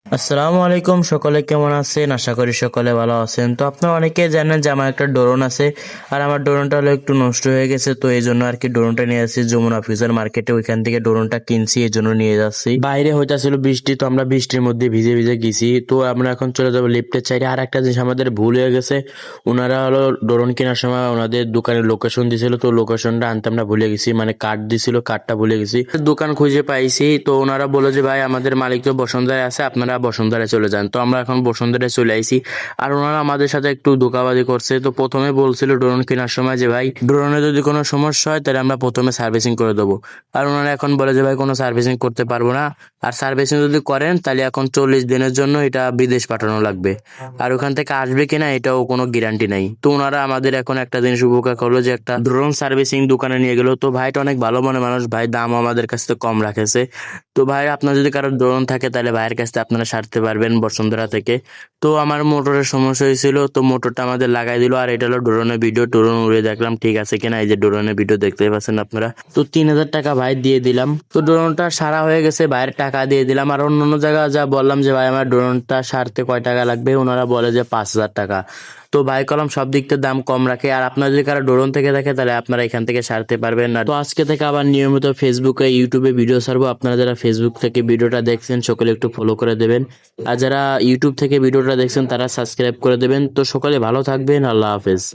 আসসালামু আলাইকুম, সকলে কেমন আছেন? আশা করি সকলে ভালো আছেন। তো আপনারা অনেকে জানেন যে আমার একটা ড্রোন আছে, আর আমার ড্রোনটা হলো একটু নষ্ট হয়ে গেছে। তো এই জন্য আর কি ড্রোনটা নিয়ে আসছি যমুনা ফিউচার মার্কেটে, ওইখান থেকে ড্রোনটা কিনছি, এই জন্য নিয়ে যাচ্ছি। বাইরে হইতাছিল বৃষ্টি, তো আমরা বৃষ্টির মধ্যে ভিজে ভিজে গেছি। তো আমরা এখন চলে যাবো লিফটের চাইরে। আর একটা জিনিস আমাদের ভুল হয়ে গেছে, ওনারা হলো ড্রোন কেনার সময় ওনাদের দোকানের লোকেশন দিছিল, তো লোকেশনটা আনতে আমরা ভুলে গেছি, মানে কার্ড দিছিল, কার্ডটা ভুলে গেছি। দোকান খুঁজে পাইছি, তো ওনারা বলে যে ভাই আমাদের মালিক তো বসুন্ধরায় আছে, আপনারা বসুন্ধরায় চলে যান। তো আমরা এখন বসুন্ধরায় চলে আইছি। আর ওনারা আমাদের সাথে একটু ধোঁকাবাজি করছে। তো প্রথমে বলছিল ড্রোন কেনার সময় যে ভাই ড্রোনে যদি কোনো সমস্যা হয় তাহলে আমরা প্রথমে সার্ভিসিং করে দেবো। আর ওনারা এখন বলে যে ভাই কোনো সার্ভিসিং করতে পারবো না, আর সার্ভিসিং যদি করেন তাহলে এখন 40 দিনের জন্য এটা বিদেশ পাঠানো লাগবে, আর ওখান থেকে আসবে কিনা এটাও কোনো গ্যারান্টি নাই। তো ওনারা আমাদের এখন একটা জিনিস উপকার করলো যে একটা ড্রোন সার্ভিসিং দোকানে নিয়ে গেলো। তো ভাইটা অনেক ভালো মনে মানুষ, ভাই দাম আমাদের কাছ থেকে কম রাখেছে। তো ভাই আপনার যদি কারো ড্রোন থাকে তাহলে ভাইয়ের কাছ থেকে আপনারা সারতে পারবেন বসুন্ধরা থেকে। তো আমার মোটরের সমস্যা হয়েছিল, তো মোটরটা আমাদের লাগাই দিল। আর এটা হলো ড্রোনের ভিডিও, ড্রোন উড়ে দেখলাম ঠিক আছে কিনা। এই যে ড্রোনের ভিডিও দেখতে পাচ্ছেন আপনারা। তো 3000 টাকা ভাই দিয়ে দিলাম। তো ড্রোনটা সারা হয়ে গেছে, ভাইয়ের টাকা দিয়ে দিলাম। আর অন্য অন্য জায়গায় যা বললাম যে ভাই আমার ড্রোনটা সারতে কয় টাকা লাগবে, ওনারা বলে যে 5000 টাকা। তো ভাই কলম সব দিক থেকে দাম কম রাখে। আর আপনার যদি কারো ড্রোন থেকে থাকে তাহলে আপনারা এখান থেকে সারতে পারবেন না। তো আজকে থেকে আবার নিয়মিত ফেসবুকে ইউটিউবে ভিডিও ছাড়বো। আপনারা যারা ফেসবুক থেকে ভিডিওটা দেখছেন সকলে একটু ফলো করে দেবেন, আর যারা ইউটিউব থেকে ভিডিওটা দেখছেন তারা সাবস্ক্রাইব করে দেবেন। তো সকলে ভালো থাকবেন, আল্লাহ হাফেজ।